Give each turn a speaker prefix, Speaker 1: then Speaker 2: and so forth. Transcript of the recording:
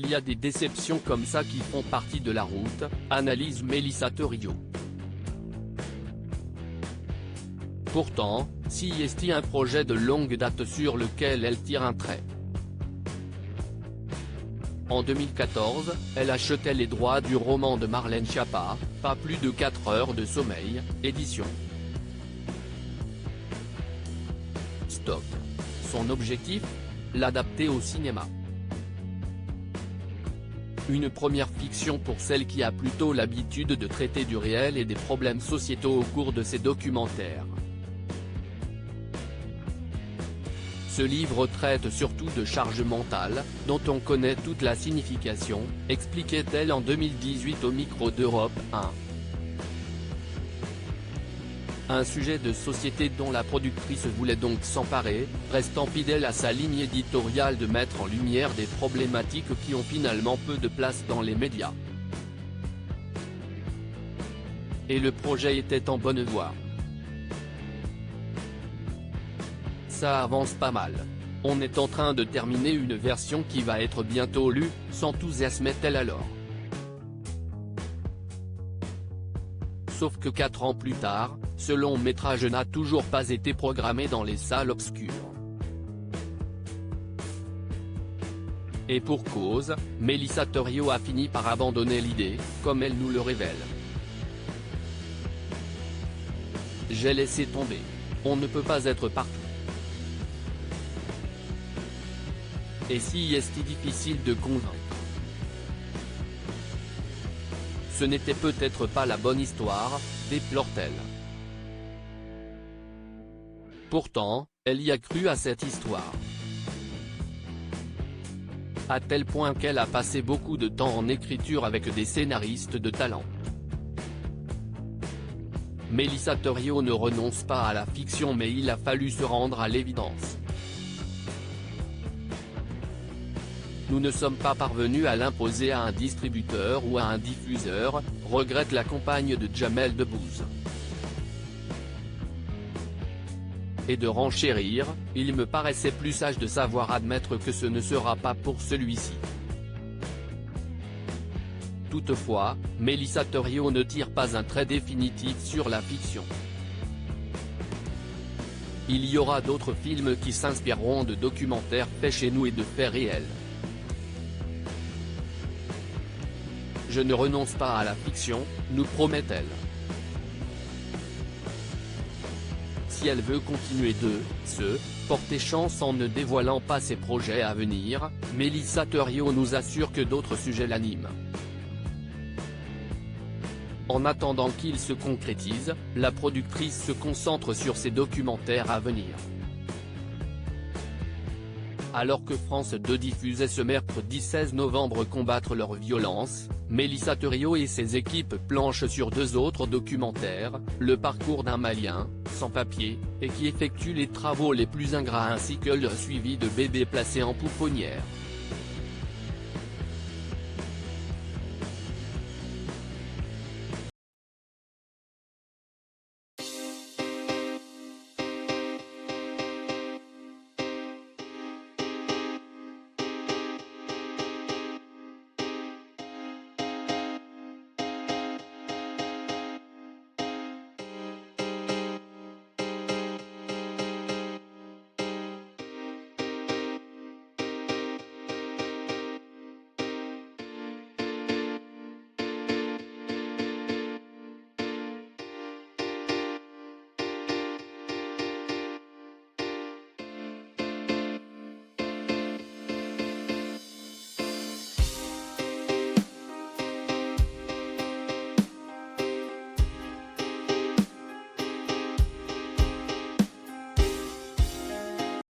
Speaker 1: il y a des déceptions comme ça qui font partie de la route, analyse Mélissa Theriault. Pourtant, si est un projet de longue date sur lequel elle tire un trait. En 2014, elle achetait les droits du roman de Marlène Schiappa, Pas plus de 4 heures de sommeil, édition Stock. Son objectif ? L'adapter au cinéma. Une première fiction pour celle qui a plutôt l'habitude de traiter du réel et des problèmes sociétaux au cours de ses documentaires. Ce livre traite surtout de charge mentale, dont on connaît toute la signification, expliquait-elle en 2018 au micro d'Europe 1. Un sujet de société dont la productrice voulait donc s'emparer, restant fidèle à sa ligne éditoriale de mettre en lumière des problématiques qui ont finalement peu de place dans les médias. Et le projet était en bonne voie. Ça avance pas mal. On est en train de terminer une version qui va être bientôt lue, s'enthousiasmait-elle alors. Sauf que 4 ans plus tard, ce long métrage n'a toujours pas été programmé dans les salles obscures. Et pour cause, Mélissa Theriault a fini par abandonner l'idée, comme elle nous le révèle. J'ai laissé tomber. On ne peut pas être partout. Et si est difficile de convaincre. Ce n'était peut-être pas la bonne histoire, déplore-t-elle. Pourtant, elle y a cru à cette histoire. À tel point qu'elle a passé beaucoup de temps en écriture avec des scénaristes de talent. Mélissa Theriault ne renonce pas à la fiction mais il a fallu se rendre à l'évidence. Nous ne sommes pas parvenus à l'imposer à un distributeur ou à un diffuseur, regrette la compagne de Jamel Debbouze. Et de renchérir, il me paraissait plus sage de savoir admettre que ce ne sera pas pour celui-ci. Toutefois, Mélissa Theriault ne tire pas un trait définitif sur la fiction. Il y aura d'autres films qui s'inspireront de documentaires faits chez nous et de faits réels. Je ne renonce pas à la fiction, nous promet-elle. Si elle veut continuer de se porter chance en ne dévoilant pas ses projets à venir, Mélissa Theriault nous assure que d'autres sujets l'animent. En attendant qu'ils se concrétisent, la productrice se concentre sur ses documentaires à venir. Alors que France 2 diffusait ce mercredi 16 novembre Combattre leur violence, Mélissa Theriault et ses équipes planchent sur 2 autres documentaires, Le parcours d'un Malien, sans papier, et qui effectue les travaux les plus ingrats ainsi que le suivi de bébés placés en pouponnière.